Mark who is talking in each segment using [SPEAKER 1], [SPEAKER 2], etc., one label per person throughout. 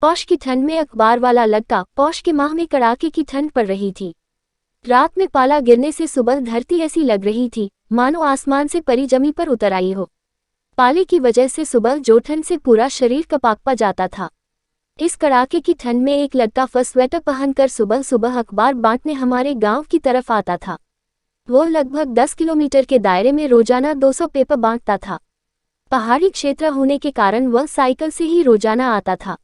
[SPEAKER 1] पौष की ठंड में अखबार वाला लड़का। पौष के माह में कड़ाके की ठंड पड़ रही थी। रात में पाला गिरने से सुबह धरती ऐसी लग रही थी मानो आसमान से परी जमी पर उतर आई हो। पाले की वजह से सुबह जो ठंड से पूरा शरीर कपाकपा जाता था। इस कड़ाके की ठंड में एक लड़का फर्स्ट स्वेटर पहनकर सुबह सुबह अखबार बांटने हमारे गांव की तरफ आता था। वो लगभग 10 किलोमीटर के दायरे में रोजाना 200 पेपर बांटता था। पहाड़ी क्षेत्र होने के कारण वह साइकिल से ही रोजाना आता था।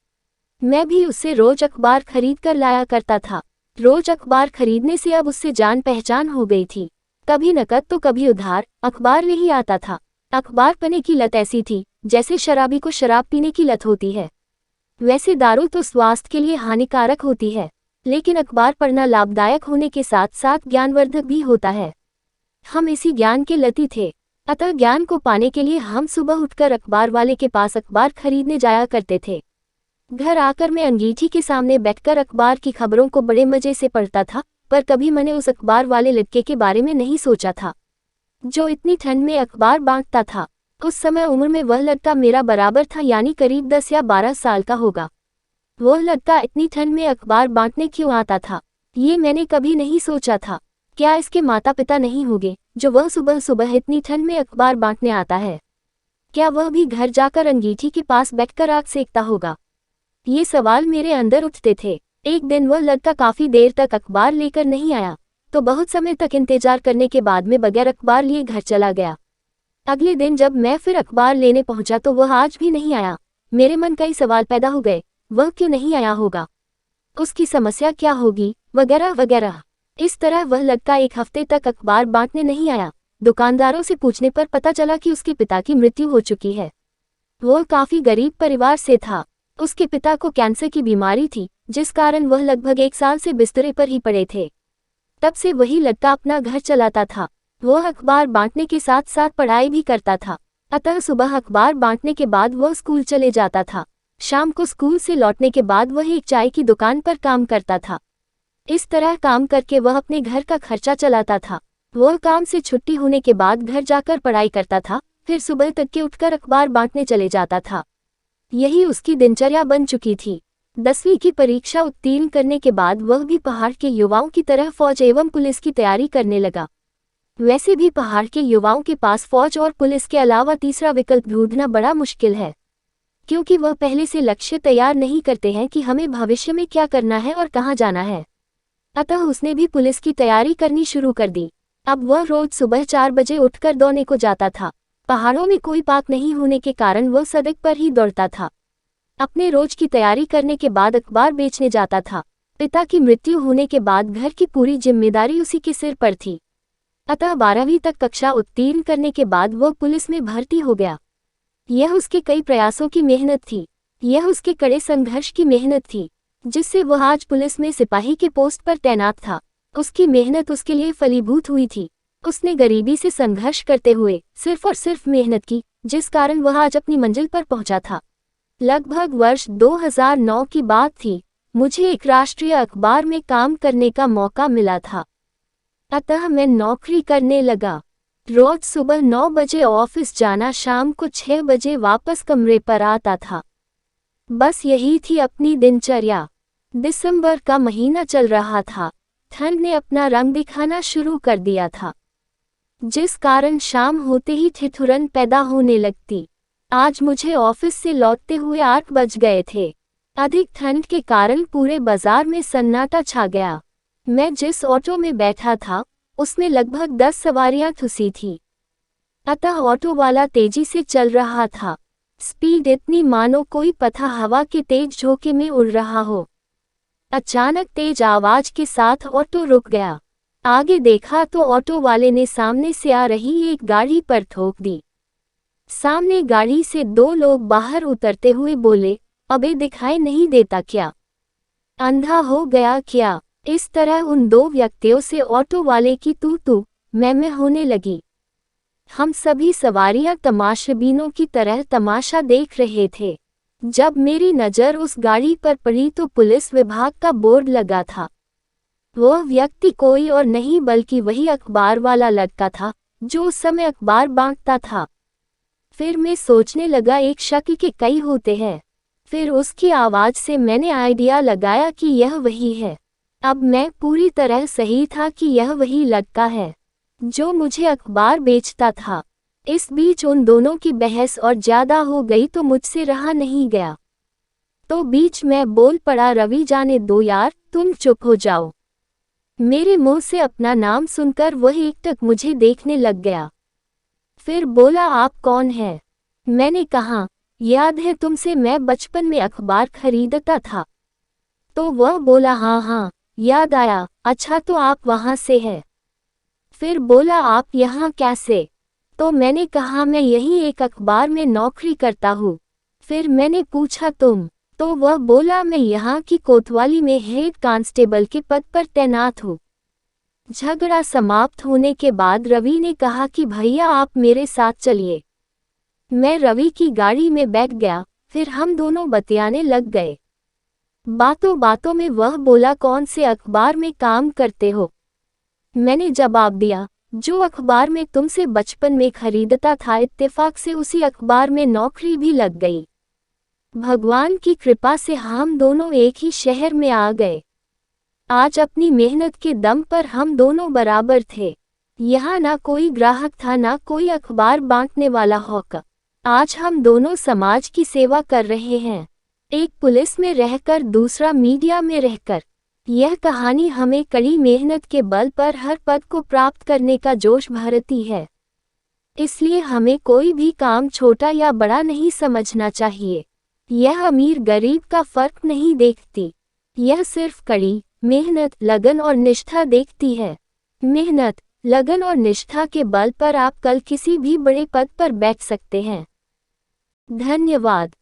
[SPEAKER 1] मैं भी उससे रोज अखबार खरीद कर लाया करता था। रोज अखबार खरीदने से अब उससे जान पहचान हो गई थी। कभी नकद तो कभी उधार अखबार ले ही आता था। अखबार पढ़ने की लत ऐसी थी जैसे शराबी को शराब पीने की लत होती है। वैसे दारू तो स्वास्थ्य के लिए हानिकारक होती है, लेकिन अखबार पढ़ना लाभदायक होने के साथ साथ ज्ञानवर्धक भी होता है। हम इसी ज्ञान के लती थे, अतः ज्ञान को पाने के लिए हम सुबह उठकर अखबार वाले के पास अखबार खरीदने जाया करते थे। घर आकर मैं अंगीठी के सामने बैठकर अखबार की खबरों को बड़े मजे से पढ़ता था, पर कभी मैंने उस अखबार वाले लड़के के बारे में नहीं सोचा था जो इतनी ठंड में अखबार बांटता था। उस समय उम्र में वह लड़का मेरा बराबर था, यानी करीब 10 या 12 साल का होगा। वह लड़का इतनी ठंड में अखबार बांटने क्यों आता था, ये मैंने कभी नहीं सोचा था। क्या इसके माता पिता नहीं होंगे जो वह सुबह सुबह इतनी ठंड में अखबार बांटने आता है? क्या वह भी घर जाकर अंगीठी के पास बैठकर आग सेकता होगा? ये सवाल मेरे अंदर उठते थे। एक दिन वह लड़का काफी देर तक अखबार लेकर नहीं आया, तो बहुत समय तक इंतजार करने के बाद में बगैर अखबार लिए घर चला गया। अगले दिन जब मैं फिर अखबार लेने पहुंचा तो वह आज भी नहीं आया। मेरे मन कई सवाल पैदा हो गए। वह क्यों नहीं आया होगा, उसकी समस्या क्या होगी, वगैरह वगैरह। इस तरह वह लड़का एक हफ्ते तक अखबार बांटने नहीं आया। दुकानदारों से पूछने पर पता चला कि उसके पिता की मृत्यु हो चुकी है। वो काफी गरीब परिवार से था। उसके पिता को कैंसर की बीमारी थी, जिस कारण वह लगभग 1 साल से बिस्तरे पर ही पड़े थे। तब से वही लड़का अपना घर चलाता था। वह अखबार बांटने के साथ साथ पढ़ाई भी करता था। अतः सुबह अखबार बांटने के बाद वह स्कूल चले जाता था। शाम को स्कूल से लौटने के बाद वह एक चाय की दुकान पर काम करता था। इस तरह काम करके वह अपने घर का खर्चा चलाता था। वह काम से छुट्टी होने के बाद घर जाकर पढ़ाई करता था, फिर सुबह तक के उठकर अखबार बांटने चले जाता था। यही उसकी दिनचर्या बन चुकी थी। 10वीं की परीक्षा उत्तीर्ण करने के बाद वह भी पहाड़ के युवाओं की तरह फौज एवं पुलिस की तैयारी करने लगा। वैसे भी पहाड़ के युवाओं के पास फौज और पुलिस के अलावा तीसरा विकल्प ढूंढना बड़ा मुश्किल है, क्योंकि वह पहले से लक्ष्य तैयार नहीं करते हैं कि हमें भविष्य में क्या करना है और कहाँ जाना है। अतः उसने भी पुलिस की तैयारी करनी शुरू कर दी। अब वह रोज सुबह 4 बजे उठकर दौड़ने को जाता था। पहाड़ों में कोई पार्क नहीं होने के कारण वह सड़क पर ही दौड़ता था। अपने रोज की तैयारी करने के बाद अखबार बेचने जाता था। पिता की मृत्यु होने के बाद घर की पूरी जिम्मेदारी उसी के सिर पर थी। अतः 12वीं तक कक्षा उत्तीर्ण करने के बाद वह पुलिस में भर्ती हो गया। यह उसके कई प्रयासों की मेहनत थी। यह उसके कड़े संघर्ष की मेहनत थी, जिससे वह आज पुलिस में सिपाही के पोस्ट पर तैनात था। उसकी मेहनत उसके लिए फलीभूत हुई थी। उसने गरीबी से संघर्ष करते हुए सिर्फ और सिर्फ मेहनत की, जिस कारण वह आज अपनी मंजिल पर पहुंचा था। लगभग वर्ष 2009 की बात थी। मुझे एक राष्ट्रीय अखबार में काम करने का मौका मिला था, अतः मैं नौकरी करने लगा। रोज सुबह 9 बजे ऑफिस जाना, शाम को 6 बजे वापस कमरे पर आता था। बस यही थी अपनी दिनचर्या। दिसंबर का महीना चल रहा था। ठंड ने अपना रंग दिखाना शुरू कर दिया था, जिस कारण शाम होते ही ठिठुरन पैदा होने लगती। आज मुझे ऑफिस से लौटते हुए 8 बज गए थे। अधिक ठंड के कारण पूरे बाजार में सन्नाटा छा गया। मैं जिस ऑटो में बैठा था उसमें लगभग 10 सवारियां ठुसी थी, अतः ऑटो वाला तेजी से चल रहा था। स्पीड इतनी मानो कोई पथा हवा के तेज झोंके में उड़ रहा हो। अचानक तेज आवाज के साथ ऑटो रुक गया। आगे देखा तो ऑटो वाले ने सामने से आ रही एक गाड़ी पर ठोक दी। सामने गाड़ी से 2 लोग बाहर उतरते हुए बोले, अबे दिखाई नहीं देता क्या, अंधा हो गया क्या? इस तरह उन 2 व्यक्तियों से ऑटो वाले की तू मैं होने लगी। हम सभी सवारियां तमाशबीनों की तरह तमाशा देख रहे थे। जब मेरी नज़र उस गाड़ी पर पड़ी तो पुलिस विभाग का बोर्ड लगा था। वह व्यक्ति कोई और नहीं बल्कि वही अखबार वाला लड़का था जो उस समय अखबार बांटता था। फिर मैं सोचने लगा, एक शक के कई होते हैं। फिर उसकी आवाज़ से मैंने आइडिया लगाया कि यह वही है। अब मैं पूरी तरह सही था कि यह वही लड़का है जो मुझे अखबार बेचता था। इस बीच उन दोनों की बहस और ज़्यादा हो गई तो मुझसे रहा नहीं गया। तो बीच में बोल पड़ा, रवि जाने दो यार, तुम चुप हो जाओ। मेरे मुंह से अपना नाम सुनकर वह एकटक मुझे देखने लग गया। फिर बोला, आप कौन है? मैंने कहा, याद है तुमसे, मैं बचपन में अखबार खरीदता था। तो वह बोला, हाँ हाँ याद आया, अच्छा तो आप वहाँ से हैं? फिर बोला, आप यहाँ कैसे? तो मैंने कहा, मैं यही एक अखबार में नौकरी करता हूँ। फिर मैंने पूछा, तुम? तो वह बोला, मैं यहाँ की कोतवाली में हेड कांस्टेबल के पद पर तैनात हूँ। झगड़ा समाप्त होने के बाद रवि ने कहा कि भैया आप मेरे साथ चलिए। मैं रवि की गाड़ी में बैठ गया, फिर हम दोनों बतियाने लग गए। बातों बातों में वह बोला, कौन से अखबार में काम करते हो? मैंने जवाब दिया, जो अखबार में तुमसे बचपन में खरीदता था, इत्तेफाक से उसी अखबार में नौकरी भी लग गई। भगवान की कृपा से हम दोनों एक ही शहर में आ गए। आज अपनी मेहनत के दम पर हम दोनों बराबर थे। यहाँ ना कोई ग्राहक था, ना कोई अखबार बांटने वाला हौका। आज हम दोनों समाज की सेवा कर रहे हैं, एक पुलिस में रहकर, दूसरा मीडिया में रहकर। यह कहानी हमें कड़ी मेहनत के बल पर हर पद को प्राप्त करने का जोश भरती है। इसलिए हमें कोई भी काम छोटा या बड़ा नहीं समझना चाहिए। यह अमीर गरीब का फर्क नहीं देखती, यह सिर्फ कड़ी मेहनत, लगन और निष्ठा देखती है। मेहनत, लगन और निष्ठा के बल पर आप कल किसी भी बड़े पद पर बैठ सकते हैं। धन्यवाद।